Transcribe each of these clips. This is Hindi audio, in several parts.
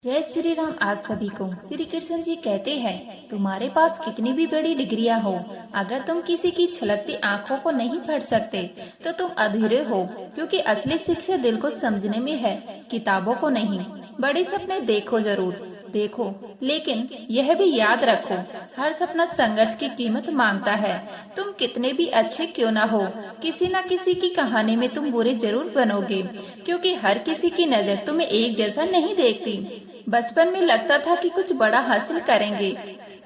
जय श्री राम। आप सभी को श्री कृष्ण जी कहते हैं, तुम्हारे पास कितनी भी बड़ी डिग्रियां हो, अगर तुम किसी की छलकती आंखों को नहीं पढ़ सकते तो तुम अधूरे हो। क्योंकि असली शिक्षा दिल को समझने में है, किताबों को नहीं। बड़े सपने देखो, जरूर देखो, लेकिन यह भी याद रखो, हर सपना संघर्ष की कीमत मांगता है। तुम कितने भी अच्छे क्यों ना हो, किसी न किसी की कहानी में तुम बुरे जरूर बनोगे। क्योंकि हर किसी की नजर तुम्हें एक जैसा नहीं देखती। बचपन में लगता था कि कुछ बड़ा हासिल करेंगे,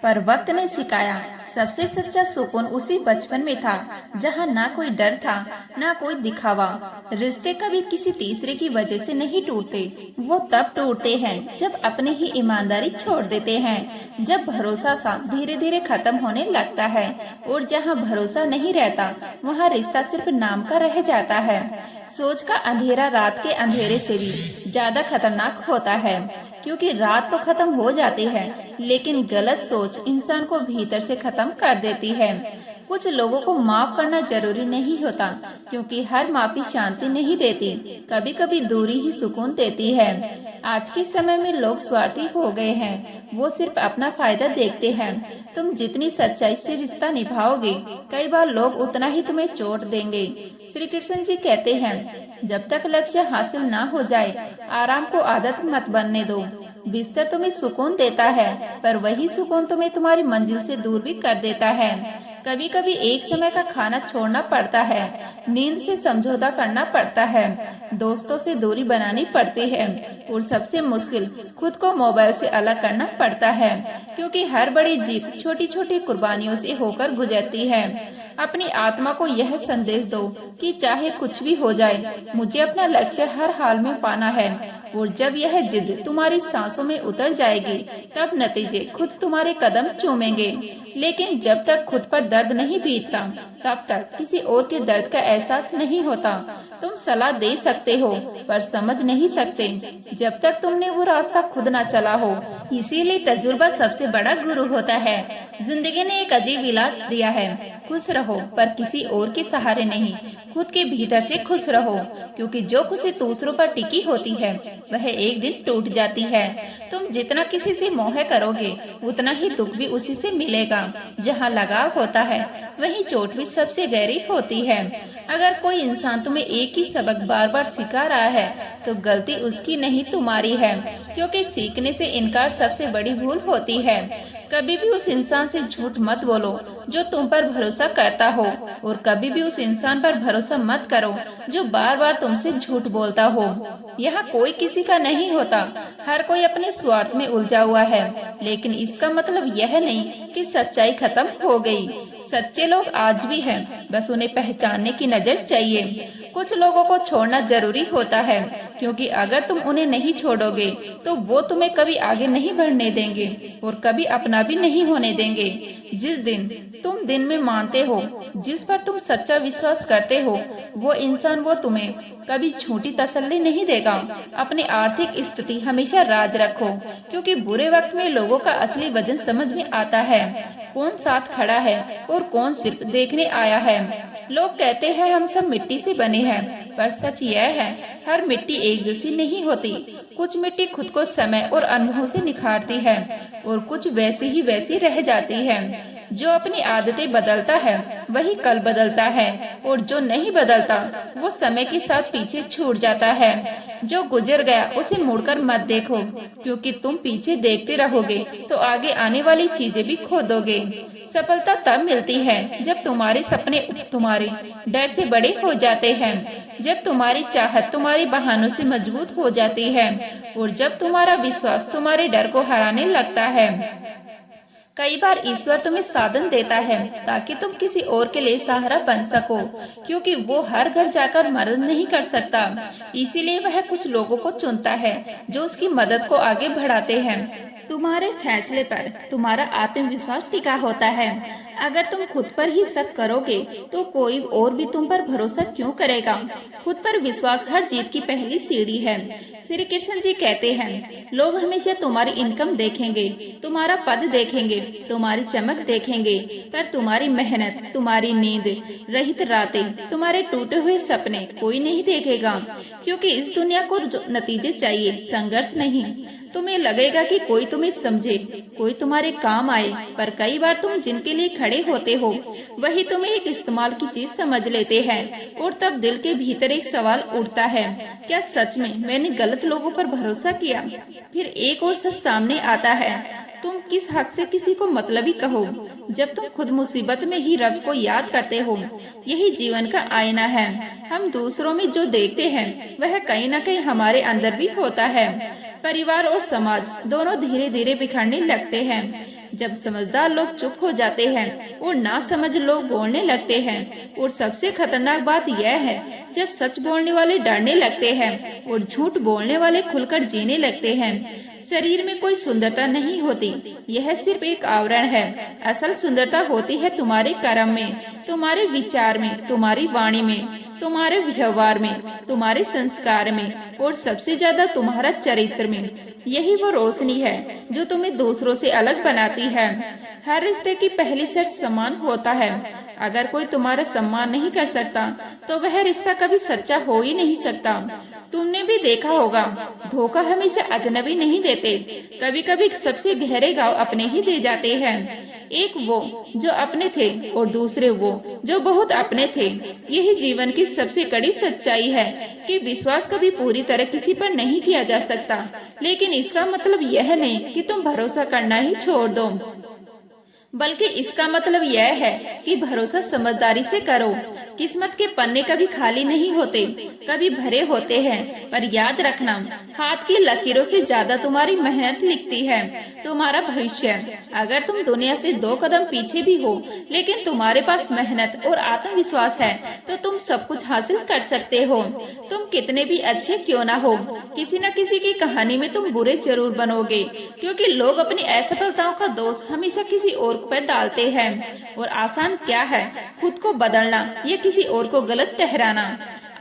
पर वक्त ने सिखाया सबसे सच्चा सुकून उसी बचपन में था, जहाँ ना कोई डर था, ना कोई दिखावा। रिश्ते कभी किसी तीसरे की वजह से नहीं टूटते, वो तब टूटते हैं जब अपनी ही ईमानदारी छोड़ देते हैं। जब भरोसा सा धीरे धीरे खत्म होने लगता है, और जहाँ भरोसा नहीं रहता, वहाँ रिश्ता सिर्फ नाम का रह जाता है। सोच का अंधेरा रात के अंधेरे से भी ज्यादा खतरनाक होता है, क्योंकि रात तो खत्म हो जाती है, लेकिन गलत सोच इंसान को भीतर से खत्म कर देती है। कुछ लोगों को माफ करना जरूरी नहीं होता, क्योंकि हर माफी शांति नहीं देती, कभी कभी दूरी ही सुकून देती है। आज के समय में लोग स्वार्थी हो गए हैं, वो सिर्फ अपना फायदा देखते हैं। तुम जितनी सच्चाई से रिश्ता निभाओगे, कई बार लोग उतना ही तुम्हें चोट देंगे। श्री कृष्ण जी कहते हैं, जब तक लक्ष्य हासिल ना हो जाए, आराम को आदत मत बनने दो। बिस्तर तुम्हें सुकून देता है, पर वही सुकून तुम्हें तुम्हारी मंजिल से दूर भी कर देता है। कभी कभी एक समय का खाना छोड़ना पड़ता है, नींद से समझौता करना पड़ता है, दोस्तों से दूरी बनानी पड़ती है, और सबसे मुश्किल खुद को मोबाइल से अलग करना पड़ता है। क्योंकि हर बड़ी जीत छोटी छोटी कुर्बानियों से होकर गुजरती है। अपनी आत्मा को यह संदेश दो कि चाहे कुछ भी हो जाए, मुझे अपना लक्ष्य हर हाल में पाना है। और जब यह जिद तुम्हारी सांसों में उतर जाएगी, तब नतीजे खुद तुम्हारे कदम चूमेंगे। लेकिन जब तक खुद पर दर्द नहीं बीतता, तब तक किसी और के दर्द का एहसास नहीं होता। तुम सलाह दे सकते हो, पर समझ नहीं सकते जब तक तुमने वो रास्ता खुद न चला हो। इसीलिए तजुर्बा सबसे बड़ा गुरु होता है। जिंदगी ने एक अजीब इलाज दिया है, खुश रहो पर किसी और के सहारे नहीं, खुद के भीतर से खुश रहो। क्योंकि जो खुशी दूसरों पर टिकी होती है, वह एक दिन टूट जाती है। तुम जितना किसी से मोह करोगे, उतना ही दुख भी उसी से मिलेगा। जहाँ लगाव होता है, वहीं चोट भी सबसे गहरी होती है। अगर कोई इंसान तुम्हें एक ही सबक बार बार सिखा रहा है, तो गलती उसकी नहीं तुम्हारी है। क्योंकि सीखने से इनकार सबसे बड़ी भूल होती है। कभी भी उस इंसान से झूठ मत बोलो जो तुम पर भरोसा करता हो, और कभी भी उस इंसान पर भरोसा मत करो जो बार बार तुमसे झूठ बोलता हो। यहाँ कोई किसी का नहीं होता, हर कोई अपने स्वार्थ में उलझा हुआ है। लेकिन इसका मतलब यह नहीं कि सच्चाई खत्म हो गई। सच्चे लोग आज भी हैं, बस उन्हें पहचानने की नजर चाहिए। कुछ लोगों को छोड़ना जरूरी होता है, क्योंकि अगर तुम उन्हें नहीं छोड़ोगे, तो वो तुम्हें कभी आगे नहीं बढ़ने देंगे, और कभी अपना भी नहीं होने देंगे। जिस दिन तुम दिन में मानते हो, जिस पर तुम सच्चा विश्वास करते हो, वो इंसान वो तुम्हें कभी झूठी तसल्ली नहीं देगा। अपनी आर्थिक स्थिति हमेशा राज रखो, क्योंकि बुरे वक्त में लोगों का असली वजन समझ में आता है। कौन साथ खड़ा है और कौन सिर्फ देखने आया है। लोग कहते हैं हम सब मिट्टी से बने हैं, पर सच यह है, हर मिट्टी एक जैसी नहीं होती। कुछ मिट्टी खुद को समय और अनुभव से निखारती है, और कुछ वैसी ही वैसी रह जाती है। जो अपनी आदतें बदलता है, वही कल बदलता है, और जो नहीं बदलता, वो समय के साथ पीछे छूट जाता है। जो गुजर गया उसे मुड़कर मत देखो, क्योंकि तुम पीछे देखते रहोगे तो आगे आने वाली चीजें भी खो दोगे। सफलता तब मिलती है जब तुम्हारे सपने तुम्हारे डर से बड़े हो जाते हैं, जब तुम्हारी चाहत तुम्हारे बहानों से मजबूत हो जाती है, और जब तुम्हारा विश्वास तुम्हारे डर को हराने लगता है। कई बार ईश्वर तुम्हें साधन देता है ताकि तुम किसी और के लिए सहारा बन सको, क्योंकि वो हर घर जाकर मदद नहीं कर सकता। इसीलिए वह कुछ लोगों को चुनता है जो उसकी मदद को आगे बढ़ाते हैं। तुम्हारे फैसले पर तुम्हारा आत्मविश्वास टिका होता है। अगर तुम खुद पर ही शक करोगे, तो कोई और भी तुम पर भरोसा क्यों करेगा। खुद पर विश्वास हर जीत की पहली सीढ़ी है। श्री कृष्ण जी कहते हैं, लोग हमेशा तुम्हारी इनकम देखेंगे, तुम्हारा पद देखेंगे, तुम्हारी चमक देखेंगे, पर तुम्हारी मेहनत, तुम्हारी नींद रहित रातें, तुम्हारे टूटे हुए सपने कोई नहीं देखेगा। क्योंकि इस दुनिया को नतीजे चाहिए, संघर्ष नहीं। तुम्हें लगेगा कि कोई तुम्हें समझे, कोई तुम्हारे काम आए, पर कई बार तुम जिनके लिए खड़े होते हो वही तुम्हें एक इस्तेमाल की चीज समझ लेते हैं। और तब दिल के भीतर एक सवाल उठता है, क्या सच में मैंने गलत लोगों पर भरोसा किया? फिर एक और सच सामने आता है, तुम किस हद से किसी को मतलबी कहो जब तुम खुद मुसीबत में ही रब को याद करते हो। यही जीवन का आईना है। हम दूसरों में जो देखते हैं वह कहीं न कहीं हमारे अंदर भी होता है। परिवार और समाज दोनों धीरे धीरे बिखरने लगते हैं जब समझदार लोग चुप हो जाते हैं और नासमझ लोग बोलने लगते हैं। और सबसे खतरनाक बात यह है, जब सच बोलने वाले डरने लगते हैं और झूठ बोलने वाले खुलकर जीने लगते हैं। शरीर में कोई सुंदरता नहीं होती, यह सिर्फ एक आवरण है। असल सुंदरता होती है तुम्हारे कर्म में, तुम्हारे विचार में, तुम्हारी वाणी में, तुम्हारे व्यवहार में, तुम्हारे संस्कार में और सबसे ज्यादा तुम्हारा चरित्र में। यही वो रोशनी है जो तुम्हें दूसरों से अलग बनाती है। हर रिश्ते की पहली शर्त सम्मान होता है। अगर कोई तुम्हारा सम्मान नहीं कर सकता तो वह रिश्ता कभी सच्चा हो ही नहीं सकता। तुमने भी देखा होगा, धोखा हमेशा अजनबी नहीं देते, कभी कभी सबसे गहरे घाव अपने ही दे जाते हैं। एक वो जो अपने थे और दूसरे वो जो बहुत अपने थे। यही जीवन की सबसे कड़ी सच्चाई है कि विश्वास कभी पूरी तरह किसी पर नहीं किया जा सकता, लेकिन इसका मतलब यह नहीं कि तुम भरोसा करना ही छोड़ दो, बल्कि इसका मतलब यह है कि भरोसा समझदारी से करो। किस्मत के पन्ने कभी खाली नहीं होते, कभी भरे होते हैं, पर याद रखना, हाथ की लकीरों से ज्यादा तुम्हारी मेहनत लिखती है तुम्हारा भविष्य। अगर तुम दुनिया से 2 कदम पीछे भी हो, लेकिन तुम्हारे पास मेहनत और आत्मविश्वास है तो तुम सब कुछ हासिल कर सकते हो। तुम कितने भी अच्छे क्यों ना हो, किसी न किसी की कहानी में तुम बुरे जरूर बनोगे, क्योंकि लोग अपनी असफलताओं का दोष हमेशा किसी और पर डालते हैं। और आसान क्या है, खुद को बदलना या किसी और को गलत ठहराना।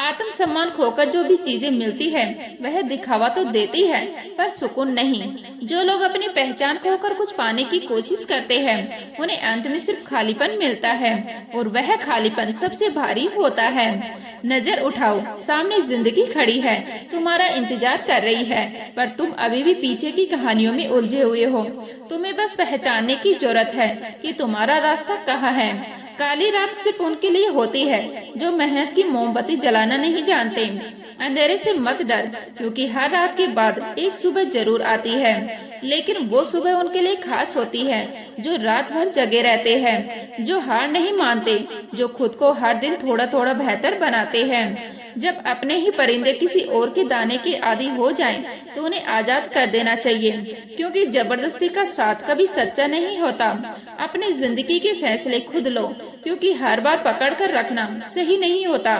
आत्मसम्मान खोकर जो भी चीजें मिलती है वह दिखावा तो देती है, पर सुकून नहीं। जो लोग अपनी पहचान खोकर कुछ पाने की कोशिश करते हैं उन्हें अंत में सिर्फ खालीपन मिलता है, और वह खालीपन सबसे भारी होता है। नजर उठाओ, सामने जिंदगी खड़ी है, तुम्हारा इंतजार कर रही है, पर तुम अभी भी पीछे की कहानियों में उलझे हुए हो। तुम्हें बस पहचानने की जरूरत है कि तुम्हारा रास्ता कहाँ है। काली रात सिर्फ उनके लिए होती है जो मेहनत की मोमबत्ती जलाना नहीं जानते। अंधेरे से मत डर, क्योंकि हर रात के बाद एक सुबह जरूर आती है, लेकिन वो सुबह उनके लिए खास होती है जो रात भर जगे रहते हैं, जो हार नहीं मानते, जो खुद को हर दिन थोड़ा थोड़ा बेहतर बनाते हैं। जब अपने ही परिंदे किसी और के दाने के आदी हो जाएं, तो उन्हें आजाद कर देना चाहिए, क्योंकि जबरदस्ती का साथ कभी सच्चा नहीं होता। अपनी जिंदगी के फैसले खुद लो, क्योंकि हर बार पकड़ कर रखना सही नहीं होता।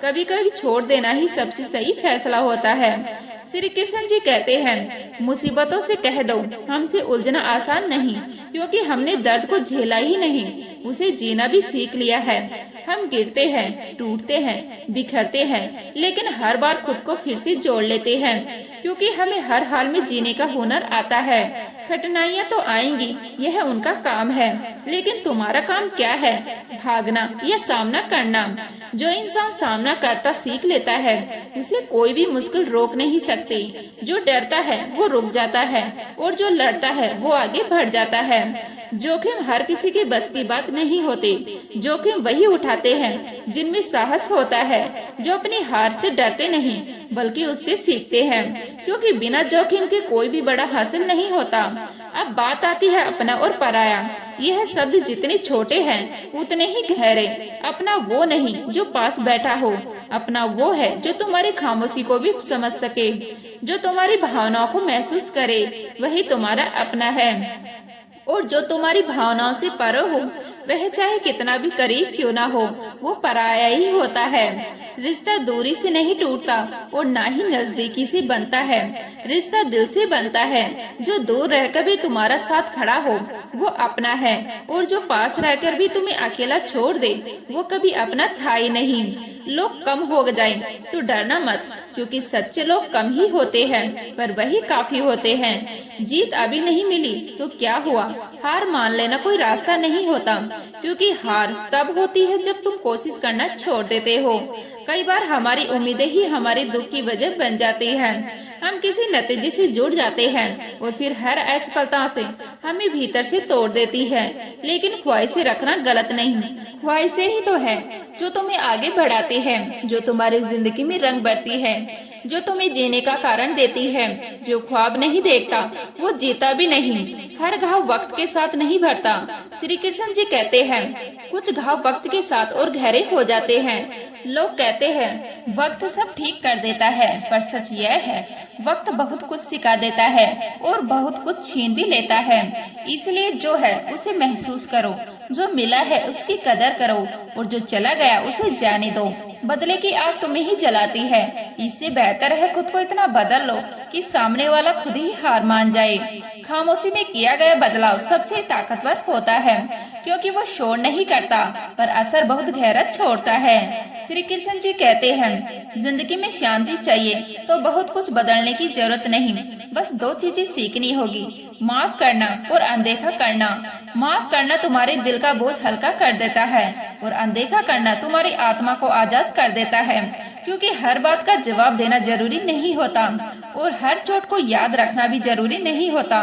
कभी कभी छोड़ देना ही सबसे सही फैसला होता है। श्री कृष्ण जी कहते हैं, मुसीबतों से कह दो हमसे उलझना आसान नहीं, क्योंकि हमने दर्द को झेला ही नहीं, उसे जीना भी सीख लिया है। हम गिरते हैं, टूटते हैं, बिखरते हैं, लेकिन हर बार खुद को फिर से जोड़ लेते हैं, क्योंकि हमें हर हाल में जीने का हुनर आता है। कठिनाइयाँ तो आएंगी, यह उनका काम है, लेकिन तुम्हारा काम क्या है, भागना या सामना करना। जो इंसान सामना करता सीख लेता है उसे कोई भी मुश्किल रोक नहीं सकती। जो डरता है वो रुक जाता है, और जो लड़ता है वो आगे बढ़ जाता है। जोखिम हर किसी के बस की बात नहीं होती। जोखिम वही उठाते हैं जिनमें साहस होता है, जो अपनी हार से डरते नहीं बल्कि उससे सीखते हैं, क्योंकि बिना जोखिम के कोई भी बड़ा हासिल नहीं होता। अब बात आती है अपना और पराया। यह शब्द जितने छोटे हैं उतने ही गहरे। अपना वो नहीं जो पास बैठा हो, अपना वो है जो तुम्हारी खामोशी को भी समझ सके, जो तुम्हारी भावनाओं को महसूस करे, वही तुम्हारा अपना है। और जो तुम्हारी भावनाओं से परे हो, वह चाहे कितना भी करीब क्यों ना हो, वो पराया ही होता है। रिश्ता दूरी से नहीं टूटता और ना ही नजदीकी से बनता है। रिश्ता दिल से बनता है। जो दूर रहकर भी तुम्हारा साथ खड़ा हो वो अपना है, और जो पास रहकर भी तुम्हें अकेला छोड़ दे वो कभी अपना था ही नहीं। लोग कम हो जाए तो डरना मत, क्योंकि सच्चे लोग कम ही होते हैं, पर वही काफी होते हैं। जीत अभी नहीं मिली तो क्या हुआ, हार मान लेना कोई रास्ता नहीं होता, क्योंकि हार तब होती है जब तुम कोशिश करना छोड़ देते हो। कई बार हमारी उम्मीदें ही हमारे दुख की वजह बन जाती हैं। हम किसी नतीजे से जुड़ जाते हैं और फिर हर असफलता से हमें भीतर से तोड़ देती है। लेकिन ख्वाहिशें रखना गलत नहीं, ख्वाहिशें ही तो है जो तुम्हें आगे बढ़ाती है, जो तुम्हारी जिंदगी में रंग भरती है, जो तुम्हें जीने का कारण देती है। जो ख्वाब नहीं देखता वो जीता भी नहीं। हर घाव वक्त के साथ नहीं भरता। श्री कृष्ण जी कहते हैं कुछ घाव वक्त के साथ और गहरे हो जाते हैं। लोग कहते हैं वक्त सब ठीक कर देता है, पर सच यह है वक्त बहुत कुछ सिखा देता है और बहुत कुछ छीन भी लेता है। इसलिए जो है उसे महसूस करो, जो मिला है उसकी कदर करो और जो चला गया उसे जाने दो। बदले की आग तुम्हें ही जलाती है। इससे बेहतर है खुद को इतना बदल लो कि सामने वाला खुद ही हार मान जाए। खामोशी में किया गया बदलाव सबसे ताकतवर होता है, क्योंकि वो शोर नहीं करता पर असर बहुत गहरा छोड़ता है। श्री कृष्ण जी कहते हैं जिंदगी में शांति चाहिए तो बहुत कुछ बदलने की जरूरत नहीं, बस दो चीजें सीखनी होगी, माफ करना और अनदेखा करना। माफ करना तुम्हारे दिल का बोझ हल्का कर देता है और अनदेखा करना तुम्हारी आत्मा को आजाद कर देता है, क्योंकि हर बात का जवाब देना जरूरी नहीं होता और हर चोट को याद रखना भी जरूरी नहीं होता।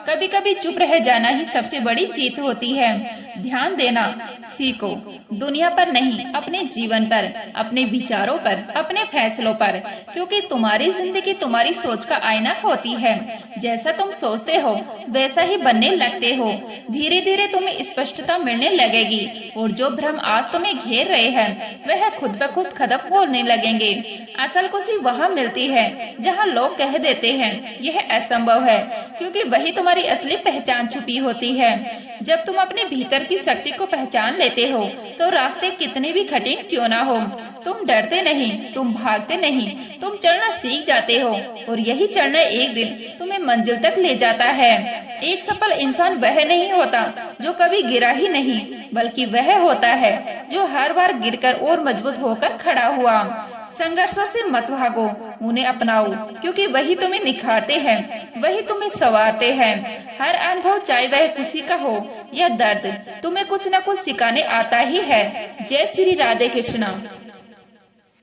कभी कभी चुप रह जाना ही सबसे बड़ी जीत होती है। ध्यान देना सीखो, दुनिया पर नहीं, अपने जीवन पर, अपने विचारों पर, अपने फैसलों पर, क्योंकि तुम्हारी जिंदगी तुम्हारी सोच का आईना होती है। जैसा तुम सोचते हो वैसा ही बनने लगते हो। धीरे धीरे तुम्हें स्पष्टता मिलने लगेगी और जो भ्रम आज तुम्हें घेर रहे हैं वह खुद ब खुद खत्म होने लगेंगे। असल खुशी वहाँ मिलती है जहाँ लोग कह देते हैं यह असंभव है, क्योंकि वही तुम्हारी असली पहचान छुपी होती है। जब तुम अपने भीतर की शक्ति को पहचान लेते हो तो रास्ते कितने भी कठिन क्यों ना हो, तुम डरते नहीं, तुम भागते नहीं, तुम चलना सीख जाते हो और यही चलना एक दिन तुम्हें मंजिल तक ले जाता है। एक सफल इंसान वह नहीं होता जो कभी गिरा ही नहीं, बल्कि वह होता है जो हर बार गिरकर और मजबूत होकर खड़ा हुआ। संघर्षों से मत भागो, उन्हें अपनाओ, क्योंकि वही तुम्हें निखारते हैं, वही तुम्हें संवारते हैं। हर अनुभव चाहे वह खुशी का हो या दर्द, तुम्हें कुछ न कुछ सिखाने आता ही है। जय श्री राधे कृष्णा।